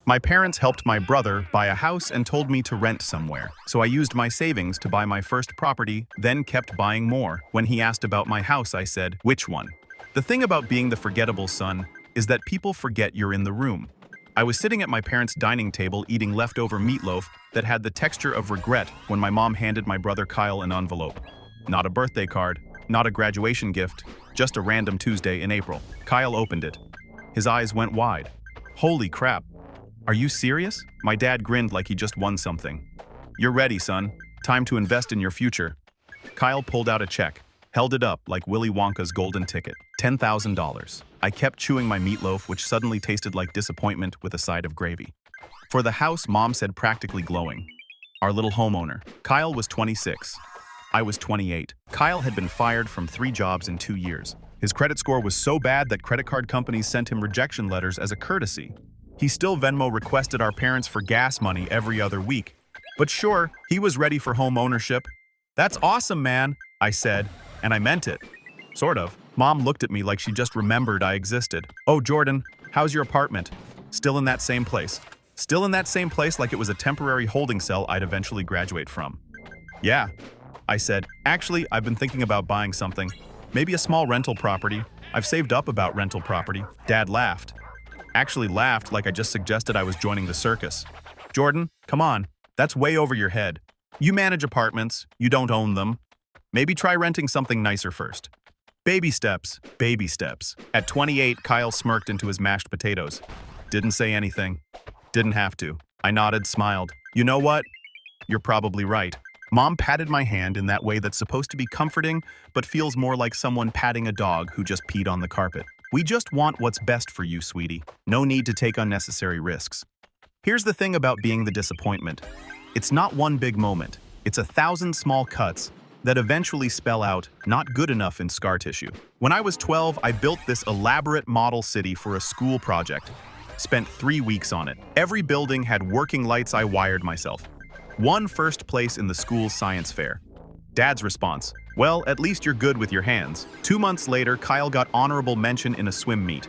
My parents helped my brother buy a house and told me to rent somewhere. So I used my savings to buy my first property, then kept buying more. When he asked about my house, I said, "Which one?" The thing about being the forgettable son is that people forget you're in the room. I was sitting at my parents' dining table eating leftover meatloaf that had the texture of regret when my mom handed my brother Kyle an envelope. Not a birthday card, not a graduation gift, just a random Tuesday in April. Kyle opened it. His eyes went wide. "Holy crap. Are you serious?" My dad grinned like he just won something. "You're ready, son. Time to invest in your future." Kyle pulled out a check, held it up like Willy Wonka's golden ticket. $10,000. I kept chewing my meatloaf, which suddenly tasted like disappointment with a side of gravy. For the house, Mom said practically glowing. Our little homeowner. Kyle was 26. I was 28. Kyle had been fired from 3 jobs in 2 years. His credit score was so bad that credit card companies sent him rejection letters as a courtesy. He still Venmo requested our parents for gas money every other week. But sure, he was ready for home ownership. "That's awesome, man," I said, and I meant it. Sort of. Mom looked at me like she just remembered I existed. "Oh, Jordan, how's your apartment?" "Still in that same place." "Still in that same place like it was a temporary holding cell I'd eventually graduate from." "Yeah," I said. "Actually, I've been thinking about buying something. Maybe a small rental property. I've saved up about rental property." Dad laughed. Actually laughed like I just suggested I was joining the circus. "Jordan, come on. That's way over your head. You manage apartments. You don't own them. Maybe try renting something nicer first." Baby steps, baby steps. At 28, Kyle smirked into his mashed potatoes. Didn't say anything. Didn't have to. I nodded, smiled. "You know what? You're probably right." Mom patted my hand in that way that's supposed to be comforting, but feels more like someone patting a dog who just peed on the carpet. "We just want what's best for you, sweetie. No need to take unnecessary risks." Here's the thing about being the disappointment. It's not one big moment. It's 1,000 small cuts that eventually spell out not good enough in scar tissue. When I was 12, I built this elaborate model city for a school project. Spent 3 weeks on it. Every building had working lights I wired myself. Won first place in the school's science fair. Dad's response: "Well, at least you're good with your hands." 2 months later, Kyle got honorable mention in a swim meet.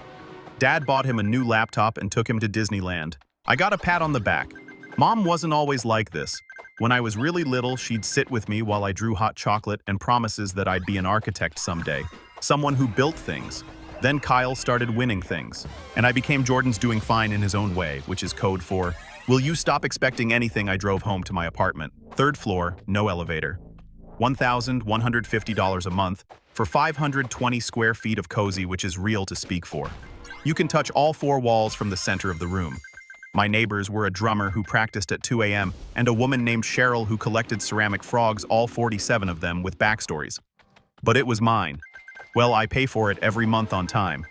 Dad bought him a new laptop and took him to Disneyland. I got a pat on the back. Mom wasn't always like this. When I was really little, she'd sit with me while I drew hot chocolate and promises that I'd be an architect someday. Someone who built things. Then Kyle started winning things. And I became Jordan's doing fine in his own way, which is code for, "Will you stop expecting anything?" I drove home to my apartment. 3rd floor, no elevator. $1,150 a month for 520 square feet of cozy, which is real to speak for. You can touch all 4 walls from the center of the room. My neighbors were a drummer who practiced at 2 a.m. and a woman named Cheryl who collected ceramic frogs, all 47 of them, with backstories. But it was mine. Well, I pay for it every month on time.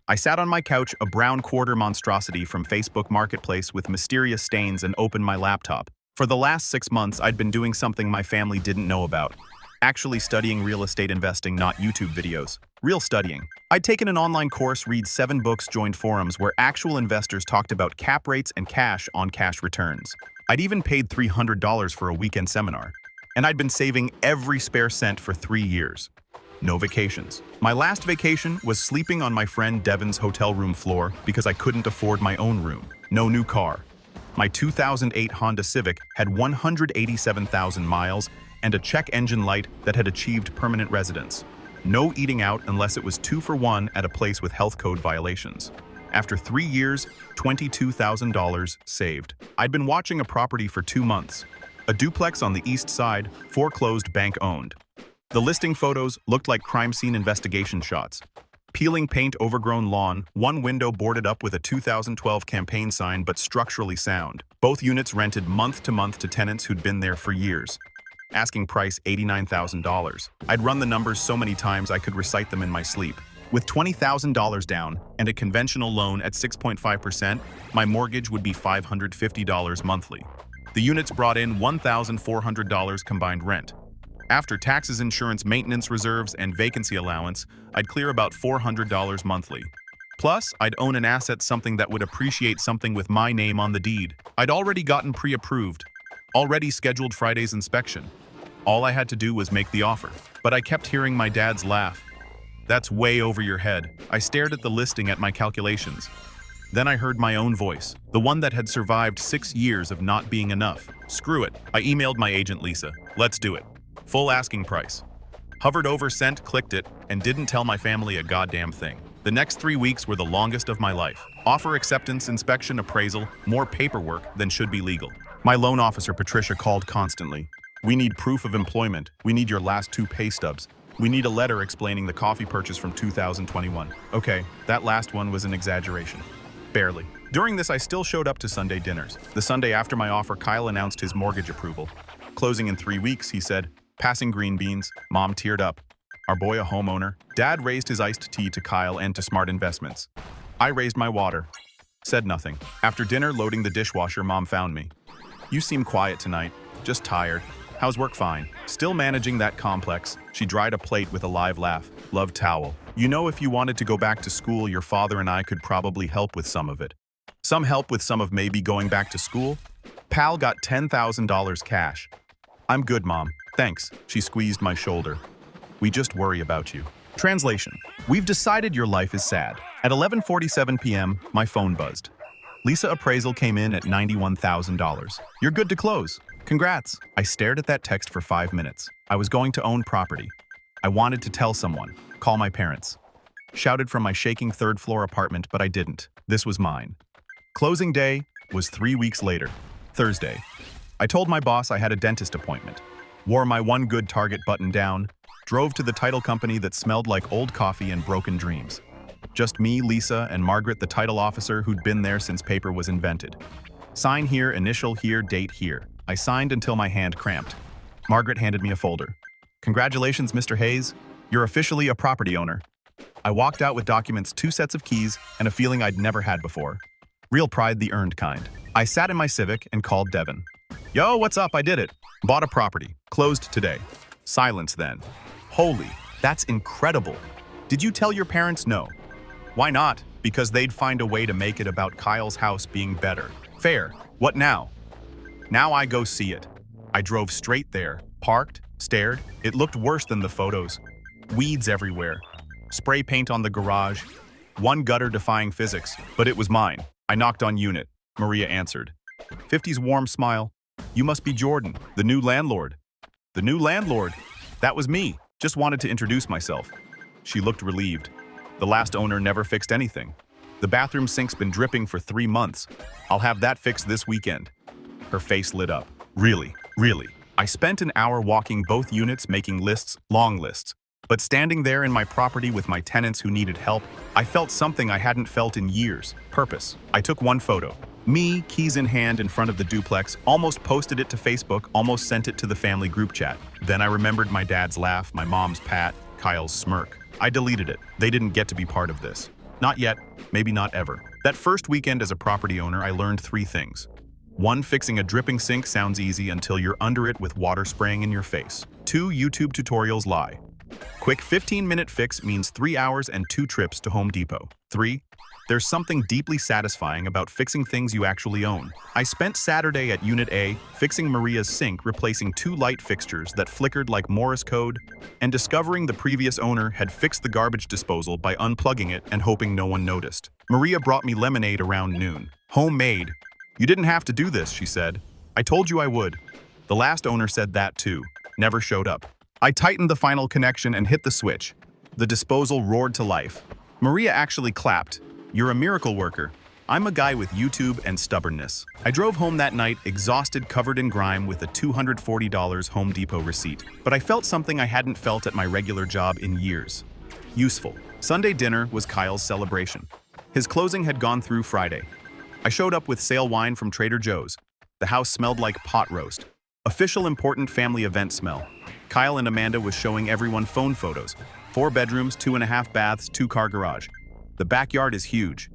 I sat on my couch, a brown quarter monstrosity from Facebook Marketplace with mysterious stains, and opened my laptop. For the last 6 months, I'd been doing something my family didn't know about. Actually studying real estate investing, not YouTube videos. Real studying. I'd taken an online course, read 7 books, joined forums where actual investors talked about cap rates and cash on cash returns. I'd even paid $300 for a weekend seminar. And I'd been saving every spare cent for 3 years. No vacations. My last vacation was sleeping on my friend Devin's hotel room floor because I couldn't afford my own room. No new car. My 2008 Honda Civic had 187,000 miles and a check engine light that had achieved permanent residence. No eating out unless it was 2 for 1 at a place with health code violations. After 3 years, $22,000 saved. I'd been watching a property for 2 months. A duplex on the east side, foreclosed, bank owned. The listing photos looked like crime scene investigation shots. Peeling paint, overgrown lawn, 1 window boarded up with a 2012 campaign sign but structurally sound. Both units rented month to month to tenants who'd been there for years. Asking price $89,000. I'd run the numbers so many times I could recite them in my sleep. With $20,000 down and a conventional loan at 6.5%, my mortgage would be $550 monthly. The units brought in $1,400 combined rent. After taxes, insurance, maintenance reserves, and vacancy allowance, I'd clear about $400 monthly. Plus, I'd own an asset, something that would appreciate, something with my name on the deed. I'd already gotten pre-approved, already scheduled Friday's inspection. All I had to do was make the offer. But I kept hearing my dad's laugh. "That's way over your head." I stared at the listing, at my calculations. Then I heard my own voice, the one that had survived 6 years of not being enough. Screw it. I emailed my agent Lisa. Let's do it. Full asking price. Hovered over sent, clicked it, and didn't tell my family a goddamn thing. The next 3 weeks were the longest of my life. Offer acceptance, inspection, appraisal, more paperwork than should be legal. My loan officer Patricia called constantly. We need proof of employment. We need your last 2 pay stubs. We need a letter explaining the coffee purchase from 2021. Okay, that last one was an exaggeration. Barely. During this, I still showed up to Sunday dinners. The Sunday after my offer, Kyle announced his mortgage approval. Closing in 3 weeks, he said. Passing green beans. Mom teared up. Our boy a homeowner. Dad raised his iced tea to Kyle and to Smart Investments. I raised my water. Said nothing. After dinner, loading the dishwasher, Mom found me. You seem quiet tonight. Just tired. How's work? Fine. Still managing that complex. She dried a plate with a live laugh. Love towel. You know, if you wanted to go back to school, your father and I could probably help with some of it. Some help with some of maybe going back to school? Pal got $10,000 cash. I'm good, Mom. Thanks. She squeezed my shoulder. We just worry about you. Translation. We've decided your life is sad. At 11:47 p.m., my phone buzzed. Lisa appraisal came in at $91,000. You're good to close. Congrats. I stared at that text for 5 minutes. I was going to own property. I wanted to tell someone. Call my parents. Shouted from my shaking 3rd-floor apartment, but I didn't. This was mine. Closing day was 3 weeks later, Thursday. I told my boss I had a dentist appointment. Wore my one good target button down. Drove to the title company that smelled like old coffee and broken dreams. Just me, Lisa, and Margaret, the title officer who'd been there since paper was invented. Sign here, initial here, date here. I signed until my hand cramped. Margaret handed me a folder. Congratulations, Mr. Hayes. You're officially a property owner. I walked out with documents, 2 sets of keys, and a feeling I'd never had before. Real pride, the earned kind. I sat in my Civic and called Devin. Yo, what's up? I did it. Bought a property. Closed today. Silence then. Holy, that's incredible. Did you tell your parents no? Why not? Because they'd find a way to make it about Kyle's house being better. Fair. What now? Now I go see it. I drove straight there, parked, stared. It looked worse than the photos. Weeds everywhere. Spray paint on the garage. One gutter defying physics, but it was mine. I knocked on unit. Maria answered. 50's warm smile. You must be Jordan, the new landlord. The new landlord? That was me. Just wanted to introduce myself. She looked relieved. The last owner never fixed anything. The bathroom sink's been dripping for 3 months. I'll have that fixed this weekend. Her face lit up. Really, really. I spent an hour walking both units, making lists, long lists. But standing there in my property with my tenants who needed help, I felt something I hadn't felt in years. Purpose. I took one photo. Me, keys in hand in front of the duplex, almost posted it to Facebook, almost sent it to the family group chat. Then I remembered my dad's laugh, my mom's pat, Kyle's smirk. I deleted it. They didn't get to be part of this. Not yet, maybe not ever. That first weekend as a property owner, I learned 3 things. 1, fixing a dripping sink sounds easy until you're under it with water spraying in your face. 2, YouTube tutorials lie. Quick 15-minute fix means 3 hours and 2 trips to Home Depot. 3, there's something deeply satisfying about fixing things you actually own. I spent Saturday at Unit A fixing Maria's sink, replacing 2 light fixtures that flickered like Morse code, and discovering the previous owner had fixed the garbage disposal by unplugging it and hoping no one noticed. Maria brought me lemonade around noon. Homemade. You didn't have to do this, she said. I told you I would. The last owner said that too. Never showed up. I tightened the final connection and hit the switch. The disposal roared to life. Maria actually clapped. You're a miracle worker. I'm a guy with YouTube and stubbornness. I drove home that night, exhausted, covered in grime, with a $240 Home Depot receipt. But I felt something I hadn't felt at my regular job in years. Useful. Sunday dinner was Kyle's celebration. His closing had gone through Friday. I showed up with sale wine from Trader Joe's. The house smelled like pot roast. Official important family event smell. Kyle and Amanda was showing everyone phone photos. 4 bedrooms, 2.5 baths, 2-car garage. The backyard is huge.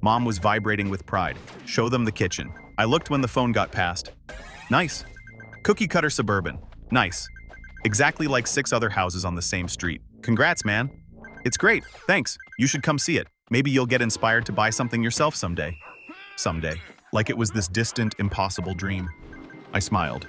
Mom was vibrating with pride. Show them the kitchen. I looked when the phone got passed. Nice. Cookie cutter suburban. Nice. Exactly like 6 other houses on the same street. Congrats, man. It's great. Thanks. You should come see it. Maybe you'll get inspired to buy something yourself someday. Someday. Like it was this distant, impossible dream. I smiled.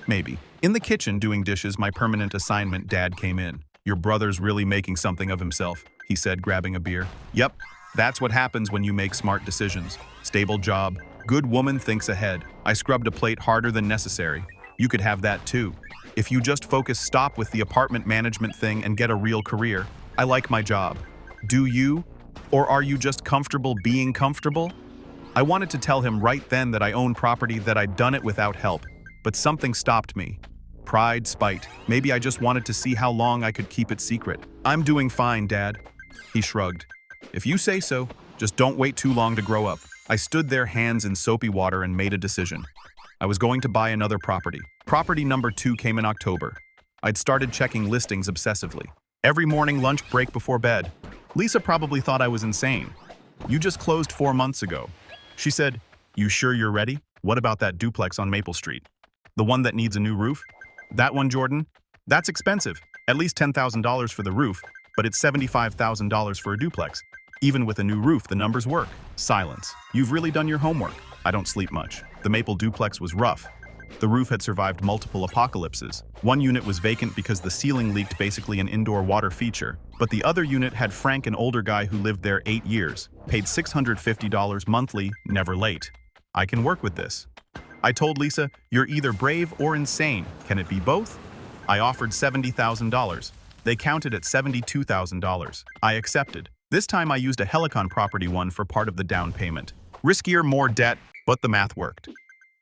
Maybe. In the kitchen, doing dishes, my permanent assignment, Dad came in. Your brother's really making something of himself, he said, grabbing a beer. Yep. That's what happens when you make smart decisions. Stable job. Good woman thinks ahead. I scrubbed a plate harder than necessary. You could have that too. If you just stop with the apartment management thing and get a real career. I like my job. Do you? Or are you just comfortable being comfortable? I wanted to tell him right then that I own property, that I'd done it without help, but something stopped me. Pride, spite. Maybe I just wanted to see how long I could keep it secret. I'm doing fine, Dad. He shrugged. If you say so, just don't wait too long to grow up. I stood there, hands in soapy water, and made a decision. I was going to buy another property. Property number 2 came in October. I'd started checking listings obsessively. Every morning lunch break before bed. Lisa probably thought I was insane. You just closed 4 months ago. She said, "You sure you're ready? What about that duplex on Maple Street? The one that needs a new roof? That one, Jordan? That's expensive. At least $10,000 for the roof, but it's $75,000 for a duplex. Even with a new roof, the numbers work." Silence. You've really done your homework. I don't sleep much. The Maple duplex was rough. The roof had survived multiple apocalypses. One unit was vacant because the ceiling leaked, basically an indoor water feature. But the other unit had Frank, an older guy who lived there 8 years, paid $650 monthly, never late. I can work with this. I told Lisa, "You're either brave or insane. Can it be both?" I offered $70,000. They counted at $72,000. I accepted. This time I used a Helicon Property One for part of the down payment. Riskier, more debt, but the math worked.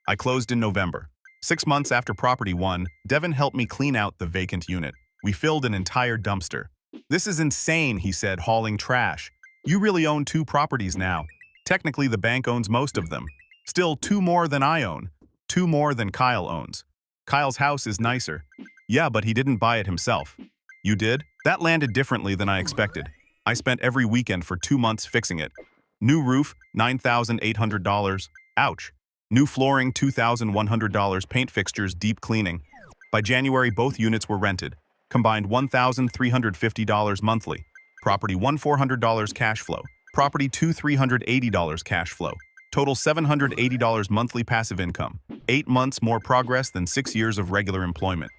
I closed in November. 6 months after Property One, Devin helped me clean out the vacant unit. We filled an entire dumpster. "This is insane," he said, hauling trash. "You really own 2 properties now. Technically, the bank owns most of them. Still 2 more than I own. 2 more than Kyle owns. Kyle's house is nicer." "Yeah, but he didn't buy it himself." "You did?" "That landed differently than I expected. I spent every weekend for 2 months fixing it. New roof, $9,800. Ouch. New flooring, $2,100. Paint fixtures, deep cleaning. By January, both units were rented. Combined $1,350 monthly. Property 1, $400 cash flow. Property 2, $380 cash flow. Total $780 monthly passive income. 8 months more progress than 6 years of regular employment.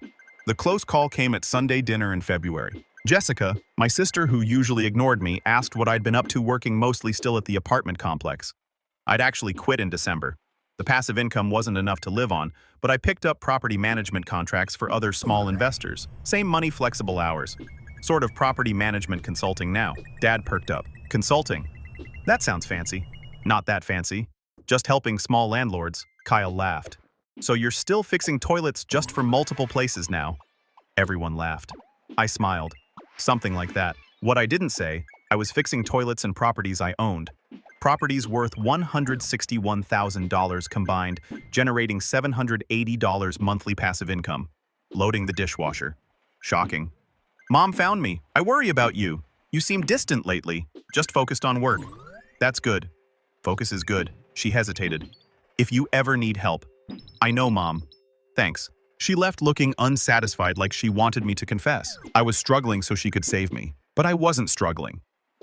The close call came at Sunday dinner in February. Jessica, my sister who usually ignored me, asked what I'd been up to, working mostly still at the apartment complex. I'd actually quit in December. The passive income wasn't enough to live on, but I picked up property management contracts for other small investors. Same money, flexible hours. Sort of property management consulting now. Dad perked up. "Consulting? That sounds fancy." "Not that fancy. Just helping small landlords." Kyle laughed. "So you're still fixing toilets just for multiple places now?" Everyone laughed. I smiled. Something like that. What I didn't say, I was fixing toilets and properties I owned. Properties worth $161,000 combined, generating $780 monthly passive income. Loading the dishwasher. Shocking. "Mom found me. I worry about you. You seem distant lately. Just focused on work." "That's good." "Focus is good." She hesitated. "If you ever need help." "I know, Mom. Thanks." She left looking unsatisfied, like she wanted me to confess. I was struggling so she could save me. But I wasn't struggling.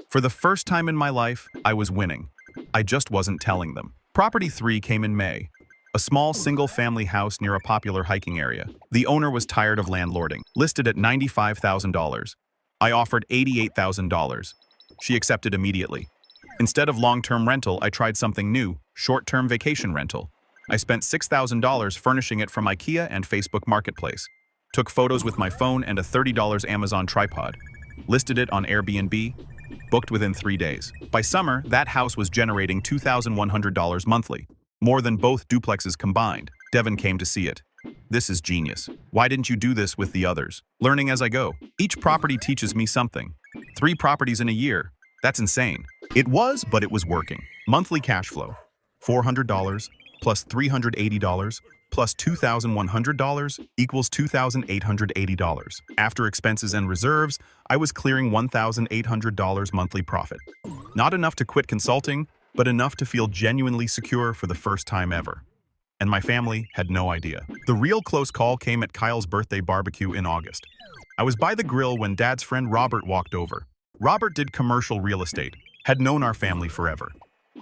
For the first time in my life, I was winning. I just wasn't telling them. Property 3 came in May. A small single-family house near a popular hiking area. The owner was tired of landlording. Listed at $95,000. I offered $88,000. She accepted immediately. Instead of long-term rental, I tried something new, short-term vacation rental. I spent $6,000 furnishing it from IKEA and Facebook Marketplace. Took photos with my phone and a $30 Amazon tripod. Listed it on Airbnb. Booked within 3 days. By summer, that house was generating $2,100 monthly. More than both duplexes combined. Devin came to see it. "This is genius. Why didn't you do this with the others?" "Learning as I go. Each property teaches me something. 3 properties in a year. That's insane." It was, but it was working. Monthly cash flow. $400 plus $380 plus $2,100 equals $2,880. After expenses and reserves, I was clearing $1,800 monthly profit. Not enough to quit consulting, but enough to feel genuinely secure for the first time ever. And my family had no idea. The real close call came at Kyle's birthday barbecue in August. I was by the grill when Dad's friend Robert walked over. Robert did commercial real estate, had known our family forever.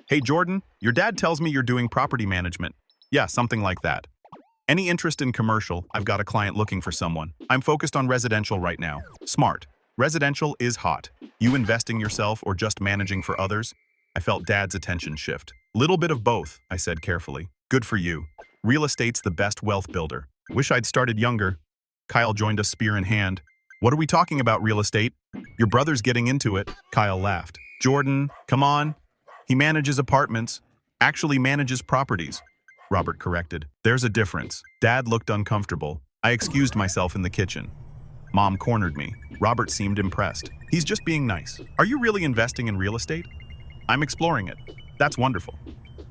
"Hey Jordan, your dad tells me you're doing property management." "Yeah, something like that." "Any interest in commercial? I've got a client looking for someone. I'm focused on residential right now." "Smart. Residential is hot. You investing yourself or just managing for others? I felt Dad's attention shift. Little bit of both, I said carefully. Good for you. Real estate's the best wealth builder. Wish I'd started younger. Kyle joined us spear in hand. What are we talking about, real estate? Your brother's getting into it. Kyle laughed. Jordan, come on. He manages apartments. Actually manages properties. Robert corrected. There's a difference. Dad looked uncomfortable. I excused myself in the kitchen. Mom cornered me. Robert seemed impressed. He's just being nice. Are you really investing in real estate? I'm exploring it. That's wonderful.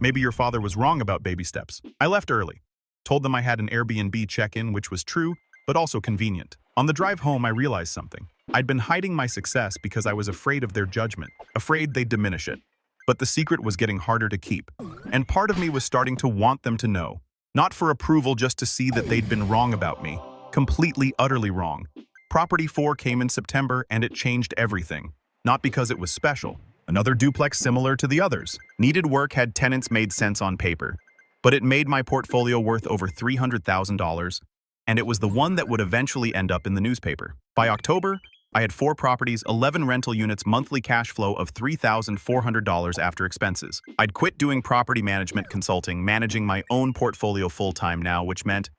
Maybe your father was wrong about baby steps. I left early. Told them I had an Airbnb check-in, which was true, but also convenient. On the drive home, I realized something. I'd been hiding my success because I was afraid of their judgment, afraid they'd diminish it. But the secret was getting harder to keep. And part of me was starting to want them to know. Not for approval, just to see that they'd been wrong about me. Completely, utterly wrong. Property 4 came in September and it changed everything. Not because it was special. Another duplex similar to the others. Needed work, had tenants, made sense on paper. But it made my portfolio worth over $300,000, and it was the one that would eventually end up in the newspaper. By October, I had 4 properties, 11 rental units, monthly cash flow of $3,400 after expenses. I'd quit doing property management consulting, managing my own portfolio full-time now, which meant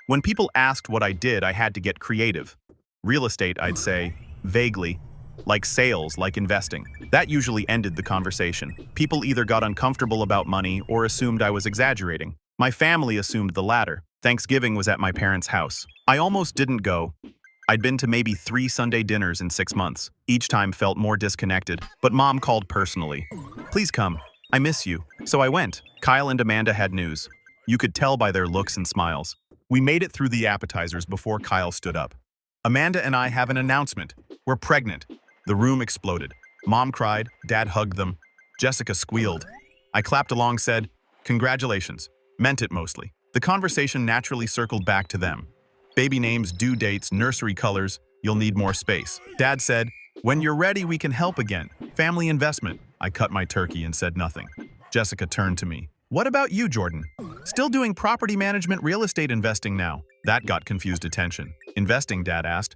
when people asked what I did, I had to get creative. Real estate, I'd say, vaguely, like sales, like investing. That usually ended the conversation. People either got uncomfortable about money or assumed I was exaggerating. My family assumed the latter. Thanksgiving was at my parents' house. I almost didn't go. I'd been to maybe 3 Sunday dinners in 6 months. Each time felt more disconnected, but Mom called personally. Please come. I miss you. So I went. Kyle and Amanda had news. You could tell by their looks and smiles. We made it through the appetizers before Kyle stood up. Amanda and I have an announcement. We're pregnant. The room exploded. Mom cried, Dad hugged them. Jessica squealed. I clapped along, said, congratulations. Meant it mostly. The conversation naturally circled back to them. Baby names, due dates, nursery colors, you'll need more space. Dad said, when you're ready, we can help again. Family investment. I cut my turkey and said nothing. Jessica turned to me. What about you, Jordan? Still doing property management, real estate investing now? That got confused attention. Investing, Dad asked.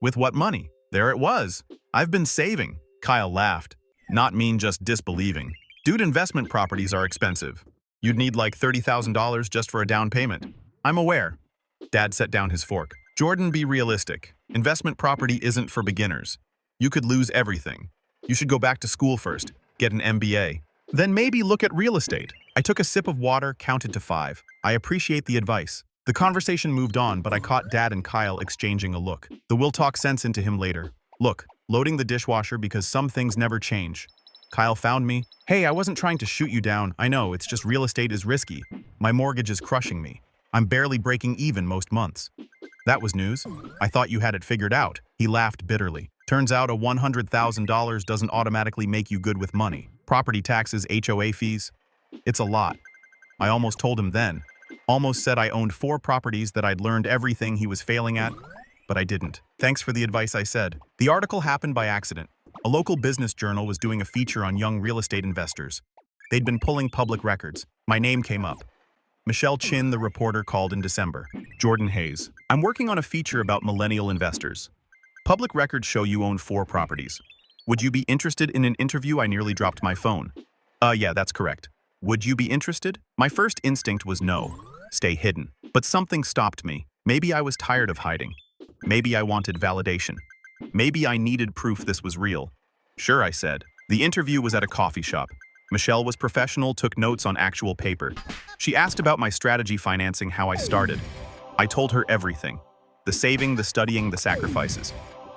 With what money? There it was. I've been saving. Kyle laughed. Not mean, just disbelieving. Dude, investment properties are expensive. You'd need like $30,000 just for a down payment. I'm aware. Dad set down his fork. Jordan, be realistic. Investment property isn't for beginners. You could lose everything. You should go back to school first, get an MBA. Then maybe look at real estate. I took a sip of water, counted to 5. I appreciate the advice. The conversation moved on, but I caught Dad and Kyle exchanging a look. The we'll talk sense into him later. Look, loading the dishwasher because some things never change. Kyle found me. Hey, I wasn't trying to shoot you down. I know, it's just real estate is risky. My mortgage is crushing me. I'm barely breaking even most months. That was news. I thought you had it figured out. He laughed bitterly. Turns out a $100,000 doesn't automatically make you good with money. Property taxes, HOA fees. It's a lot. I almost told him then. Almost said I owned 4 properties, that I'd learned everything he was failing at, but I didn't. Thanks for the advice, I said. The article happened by accident. A local business journal was doing a feature on young real estate investors. They'd been pulling public records. My name came up. Michelle Chin, the reporter, called in December. Jordan Hayes. I'm working on a feature about millennial investors. Public records show you own 4 properties. Would you be interested in an interview? I nearly dropped my phone. Yeah, that's correct. Would you be interested? My first instinct was no. Stay hidden. But something stopped me. Maybe I was tired of hiding. Maybe I wanted validation. Maybe I needed proof this was real. Sure, I said. The interview was at a coffee shop. Michelle was professional, took notes on actual paper. She asked about my strategy financing, how I started. I told her everything. The saving, the studying, the sacrifices.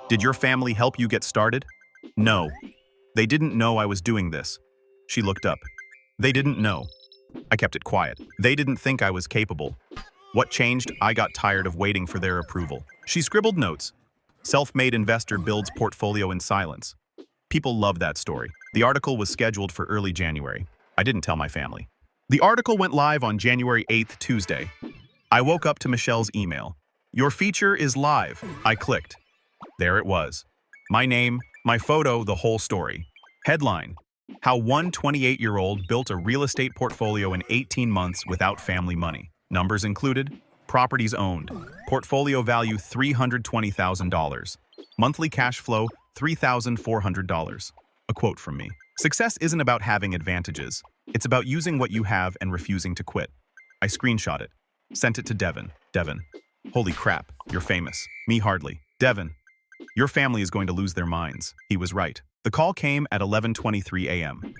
Did your family help you get started? No. They didn't know I was doing this. She looked up. They didn't know. I kept it quiet. They didn't think I was capable. What changed? I got tired of waiting for their approval. She scribbled notes. Self-made investor builds portfolio in silence. People love that story. The article was scheduled for early January. I didn't tell my family. The article went live on January 8th, Tuesday. I woke up to Michelle's email. Your feature is live. I clicked. There it was. My name, my photo, the whole story. Headline: How one 28-year-old built a real estate portfolio in 18 months without family money. Numbers included: properties owned, portfolio value $320,000, Monthly cash flow, $3,400. A quote from me. Success isn't about having advantages. It's about using what you have and refusing to quit. I screenshot it. Sent it to Devin. Devin. Holy crap, you're famous. Me hardly. Devin. Your family is going to lose their minds. He was right. The call came at 11:23 a.m.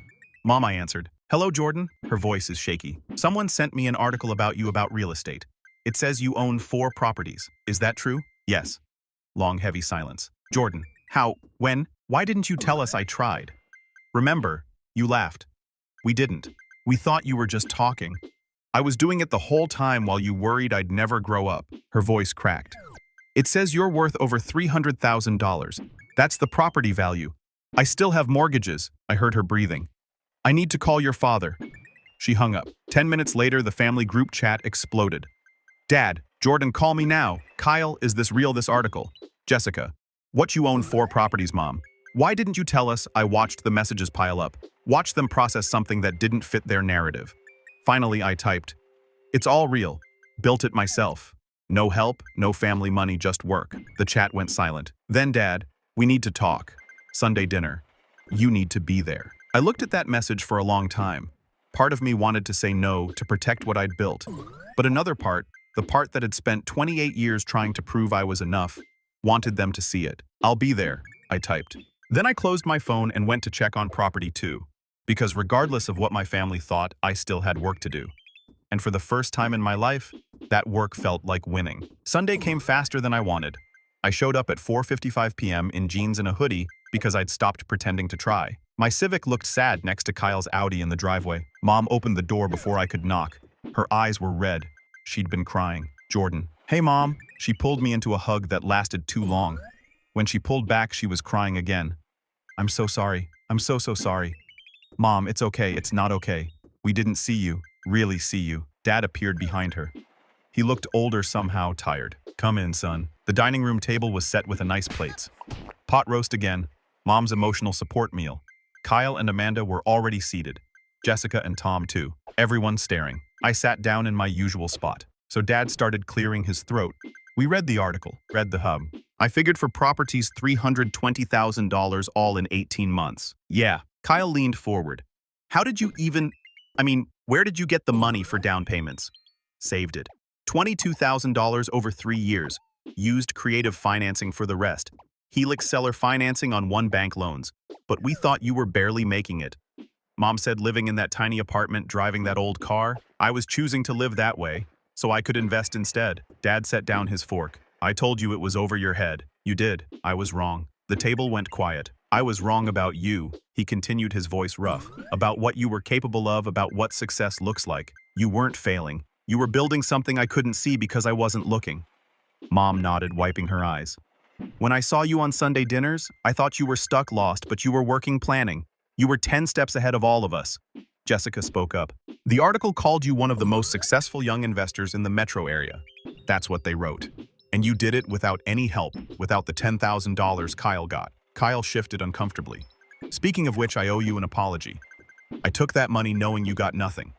Mom, I answered. Hello, Jordan. Her voice is shaky. Someone sent me an article about you about real estate. It says you own 4 properties. Is that true? Yes. Long, heavy silence. Jordan. How? When? Why didn't you tell us I tried? Remember, you laughed. We didn't. We thought you were just talking. I was doing it the whole time while you worried I'd never grow up. Her voice cracked. It says you're worth over $300,000. That's the property value. I still have mortgages. I heard her breathing. I need to call your father. She hung up. 10 minutes later, the family group chat exploded. Dad, Jordan, call me now. Kyle, is this real, this article? Jessica, what, you own 4 properties, Mom? Why didn't you tell us? I watched the messages pile up. Watched them process something that didn't fit their narrative. Finally, I typed, it's all real. Built it myself. No help, no family money, just work. The chat went silent. Then, Dad, we need to talk. Sunday dinner. You need to be there. I looked at that message for a long time. Part of me wanted to say no to protect what I'd built. But another part, the part that had spent 28 years trying to prove I was enough, wanted them to see it. I'll be there, I typed. Then I closed my phone and went to check on property 2. Because regardless of what my family thought, I still had work to do. And for the first time in my life, that work felt like winning. Sunday came faster than I wanted. I showed up at 4:55 p.m. in jeans and a hoodie because I'd stopped pretending to try. My Civic looked sad next to Kyle's Audi in the driveway. Mom opened the door before I could knock. Her eyes were red. She'd been crying. Jordan. Hey, Mom. She pulled me into a hug that lasted too long. When she pulled back, she was crying again. I'm so sorry. I'm so sorry. Mom, it's okay. It's not okay. We didn't see you. Really see you. Dad appeared behind her. He looked older, somehow tired. Come in, son. The dining room table was set with nice plates. Pot roast again. Mom's emotional support meal. Kyle and Amanda were already seated. Jessica and Tom, too. Everyone staring. I sat down in my usual spot. So Dad started clearing his throat. We read the article, read the hub. I figured for properties $320,000 all in 18 months. Yeah. Kyle leaned forward. How did you even... where did you get the money for down payments? Saved it. $22,000 over 3 years. Used creative financing for the rest. Helix seller financing on 1 bank loans. But we thought you were barely making it. Mom said living in that tiny apartment, driving that old car, I was choosing to live that way, so I could invest instead. Dad set down his fork. I told you it was over your head. You did. I was wrong. The table went quiet. I was wrong about you, he continued, his voice rough. About what you were capable of, about what success looks like. You weren't failing. You were building something I couldn't see because I wasn't looking. Mom nodded, wiping her eyes. When I saw you on Sunday dinners, I thought you were stuck, lost, but you were working, planning. You were 10 steps ahead of all of us. Jessica spoke up. The article called you one of the most successful young investors in the metro area. That's what they wrote. And you did it without any help, without the $10,000 Kyle got. Kyle shifted uncomfortably. Speaking of which, I owe you an apology. I took that money knowing you got nothing.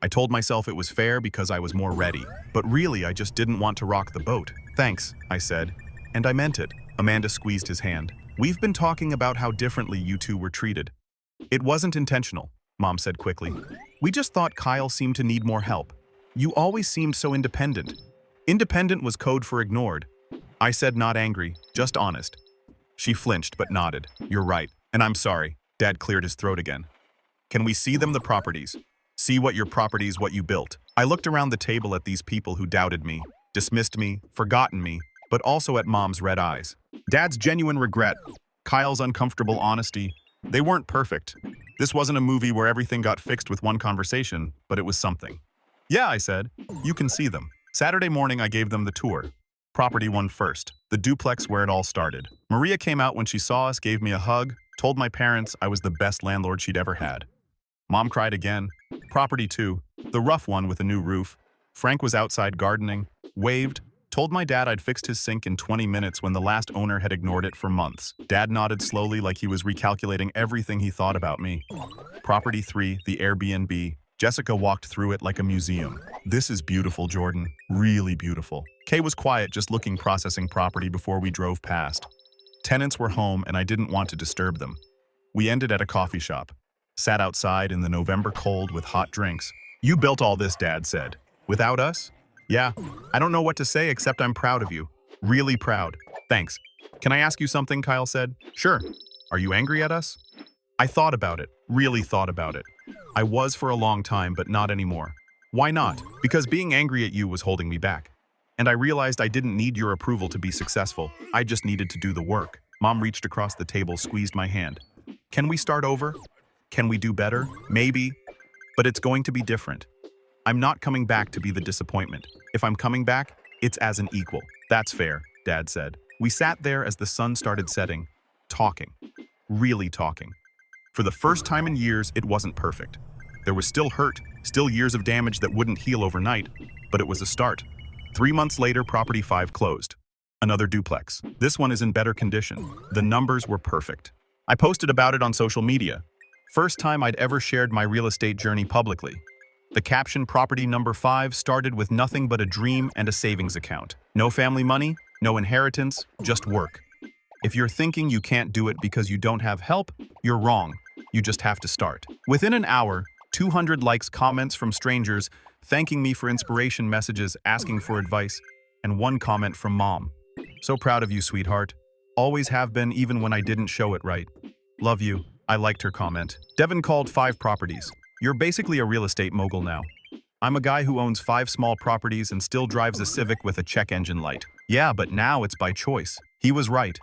I told myself it was fair because I was more ready. But really, I just didn't want to rock the boat. Thanks, I said. And I meant it. Amanda squeezed his hand. We've been talking about how differently you two were treated. It wasn't intentional, Mom said quickly. We just thought Kyle seemed to need more help. You always seemed so independent. Independent was code for ignored. I said not angry, just honest. She flinched but nodded. You're right, and I'm sorry. Dad cleared his throat again. Can we see them, the properties? See what your properties, what you built. I looked around the table at these people who doubted me, dismissed me, forgotten me, but also at Mom's red eyes. Dad's genuine regret, Kyle's uncomfortable honesty. They weren't perfect. This wasn't a movie where everything got fixed with one conversation, but it was something. Yeah, I said. You can see them. Saturday morning, I gave them the tour. Property 1 first, the duplex where it all started. Maria came out when she saw us, gave me a hug, told my parents I was the best landlord she'd ever had. Mom cried again. Property 2, the rough one with a new roof. Frank was outside gardening, waved, told my dad I'd fixed his sink in 20 minutes when the last owner had ignored it for months. Dad nodded slowly like he was recalculating everything he thought about me. Property 3, the Airbnb. Jessica walked through it like a museum. This is beautiful, Jordan. Really beautiful. Kay was quiet, just looking, processing property before we drove past. Tenants were home and I didn't want to disturb them. We ended at a coffee shop. Sat outside in the November cold with hot drinks. You built all this, Dad said. Without us? Yeah, I don't know what to say except I'm proud of you. Really proud. Thanks. Can I ask you something, Kyle said. Sure. Are you angry at us? I thought about it, really thought about it. I was for a long time, but not anymore. Why not? Because being angry at you was holding me back. And I realized I didn't need your approval to be successful. I just needed to do the work. Mom reached across the table, squeezed my hand. Can we start over? Can we do better? Maybe. But it's going to be different. I'm not coming back to be the disappointment. If I'm coming back, it's as an equal. That's fair, Dad said. We sat there as the sun started setting, talking. Really talking. For the first time in years, it wasn't perfect. There was still hurt, still years of damage that wouldn't heal overnight, but it was a start. 3 months later, Property 5 closed. Another duplex. This one is in better condition. The numbers were perfect. I posted about it on social media. First time I'd ever shared my real estate journey publicly. The caption Property number 5 started with nothing but a dream and a savings account. No family money, no inheritance, just work. If you're thinking you can't do it because you don't have help, you're wrong. You just have to start. Within an hour, 200 likes, comments from strangers, thanking me for inspiration messages, asking for advice, and one comment from Mom. So proud of you, sweetheart. Always have been, even when I didn't show it right. Love you. I liked her comment. Devin called 5 properties. You're basically a real estate mogul now. I'm a guy who owns 5 small properties and still drives a Civic with a check engine light. Yeah, but now it's by choice. He was right.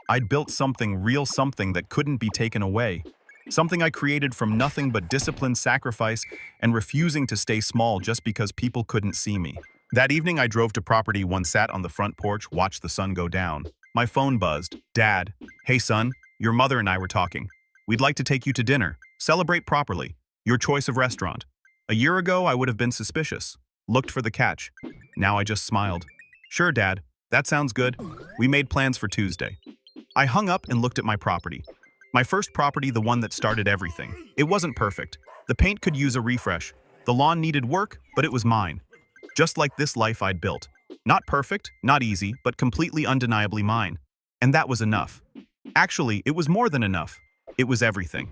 I'd built something real, something that couldn't be taken away. Something I created from nothing but discipline, sacrifice, and refusing to stay small just because people couldn't see me. That evening I drove to Property 1, sat on the front porch, watched the sun go down. My phone buzzed. Dad, hey son, your mother and I were talking. We'd like to take you to dinner. Celebrate properly. Your choice of restaurant. A year ago I would have been suspicious. Looked for the catch. Now I just smiled. Sure, Dad. That sounds good. We made plans for Tuesday. I hung up and looked at my property. My first property, the one that started everything. It wasn't perfect. The paint could use a refresh. The lawn needed work, but it was mine. Just like this life I'd built. Not perfect, not easy, but completely undeniably mine. And that was enough. Actually, it was more than enough. It was everything.